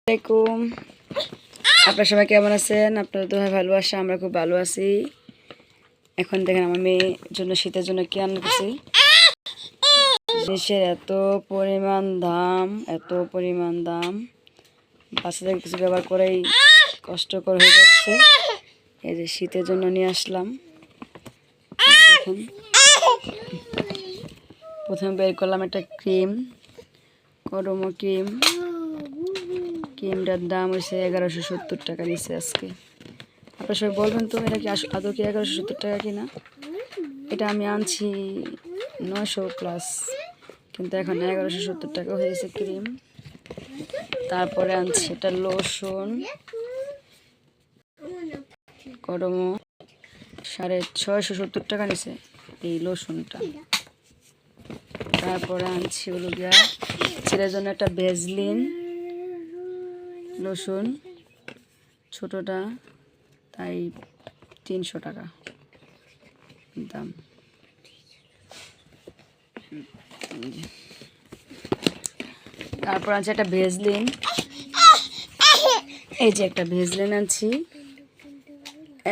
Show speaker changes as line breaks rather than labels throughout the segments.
আসসালামাইকুম। আপনারা সবাই কেমন আছেন? আপনারা তো ভালো আসে, আমরা খুব ভালো আছি। এখন দেখেন আমার মেয়ের জন্য শীতের জন্য কি আনতে গেছি। জিনিসের এত পরিমাণ দাম বাচ্চাদের কিছু ব্যবহার করেই কষ্টকর হয়ে যাচ্ছে। এই যে শীতের জন্য নিয়ে আসলাম। দেখেন প্রথমে বের করলাম একটা ক্রিম, করমো ক্রিম। ক্রিমটার দাম হয়েছে 1170 টাকা নিচ্ছে আজকে। আপনার সবাই বলবেন তো এটা কি আদৌ কি 1170 টাকা কিনা? এটা আমি আনছি 900+, কিন্তু এখন 1170 টাকা হয়েছে ক্রিম। তারপরে আনছি এটা লোশন, করমো 670 টাকা নিছে এই লোশনটা। তারপরে আনছি হলো গিয়া ছেলের জন্য একটা ভেজলিন লোশন, ছোটোটা, তাই 300 টাকা দাম। তারপর আনছি একটা ভেজলিন, এই যে একটা ভেজলিন আনছি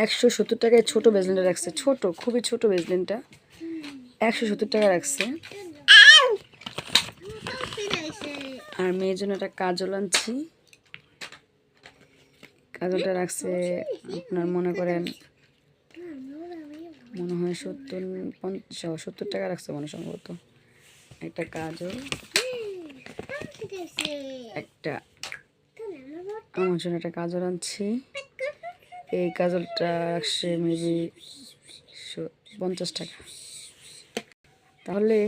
170 টাকায়। ছোটো ভেজলিনটা রাখছে, ছোটো, খুবই ছোটো ভেজলিনটা 170 টাকা রাখছে। আর মেয়ের জন্য একটা কাজল আনছি, কাজলটা রাখছে আপনার মনে করেন মনে হয় 70 টাকা রাখছে মনে সম্ভবত। একটা কাজল, একটা আমার জন্য একটা কাজল আনছি। এই কাজলটা রাখছে মেবি 50 টাকা। তাহলে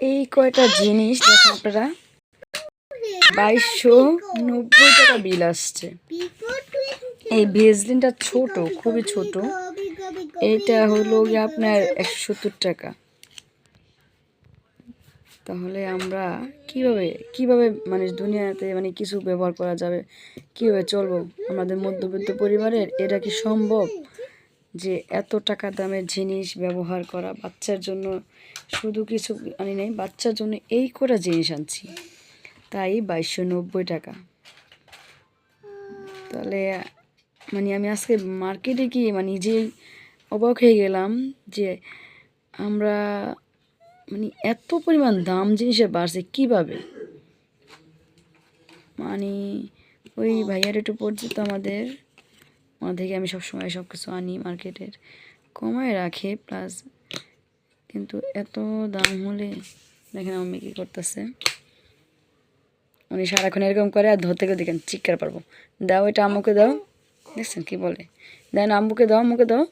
এই কয়টা জিনিস দেখেন আপনারা 2290 টাকা বিল আসছে। এই ভেজলিনটা ছোট, খুবই ছোট, এটা হলো আপনার 170 টাকা। তাহলে আমরা কিভাবে মানে দুনিয়াতে মানে কিছু ব্যবহার করা যাবে, কীভাবে চলবো আমাদের মধ্যবিত্ত পরিবারের? এটা কি সম্ভব যে এত টাকা দামের জিনিস ব্যবহার করা? বাচ্চার জন্য শুধু কিছু আনি নাই, বাচ্চার জন্য এই কটা জিনিস আনছি, তাই 2290 টাকা। তাহলে মানে আমি আজকে মার্কেটে গিয়ে মানে নিজেই অবাক হয়ে গেলাম যে আমরা মানে এত পরিমাণ দাম জিনিসের বাড়ছে কীভাবে। মানে ওই ভাইয়ার একটু পরিচিত আমাদের, ওনার থেকে আমি সবসময় সব কিছু আনি, মার্কেটের কমায় রাখে প্লাস, কিন্তু এত দাম হলে দেখেন আমি কী করতেছে। উনি সারাক্ষণ এরকম করে আর ধরতে গেলে দেখেন চিৎকার পারবো। দাও এটা আম্মুকে দাও, দেখছেন কি বলে, দেন আম্মুকে দাও, আম্মুকে দাও।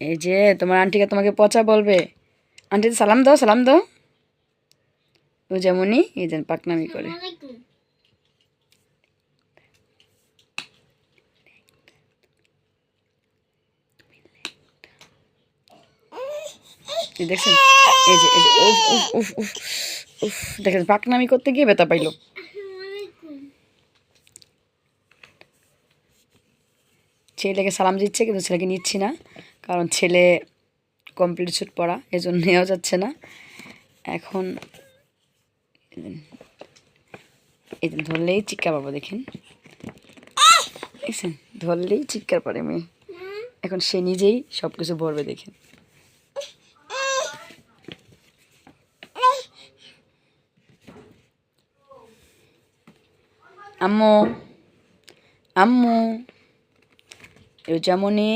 এই যে তোমার আন্টিকে তোমাকে পচা বলবে, আন্টিতে সালাম দাও, সালাম দাও। ও যেমনই এই যেন পাকনামি করে। দেখছেন এই যে উফ উফ উফ উফ উফ, দেখেন পাকনামি করতে গিয়ে ব্যথা পাইল। ছেলেকে সালাম দিচ্ছে কিন্তু ছেলেকে নিচ্ছি না, কারণ ছেলে কমপ্লিট স্যুট পরা, এজন্য নেওয়া যাচ্ছে না। এখন এই ধরলেই চিৎকার পাবো, দেখেন দেখছেন, ধরলেই চিৎকার পারে মেয়ে। এখন সে নিজেই সব কিছু ভরবে, দেখেন। আম্মু আম্মু রোজামণি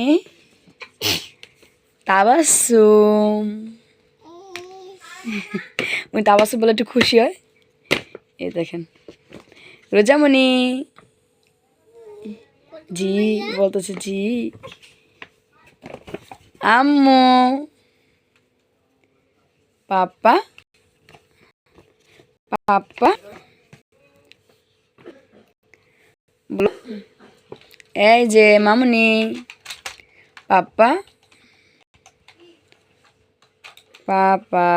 তাবাসুম, উনি তাবাসুম বলে একটু খুশি হয়। এই দেখেন রোজামণি জি বলতেছে, জি। আম্মু পাপা পাপা বলো, এই যে মামুনি পাপা পাপা।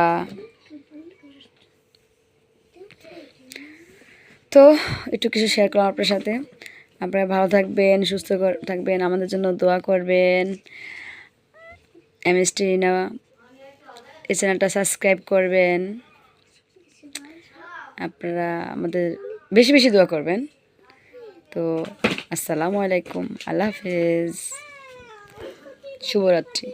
তো একটু কিছু শেয়ার করলাম আপনার সাথে। আপনারা ভালো থাকবেন, সুস্থ থাকবেন, আমাদের জন্য দোয়া করবেন। এমএসটি না এই চ্যানেলটা সাবস্ক্রাইব করবেন। আপনারা আমাদের বেশি বেশি দোয়া করবেন। তো আসসালামু আলাইকুম, আল্লাহ হাফেজ, শুভরাত্রি।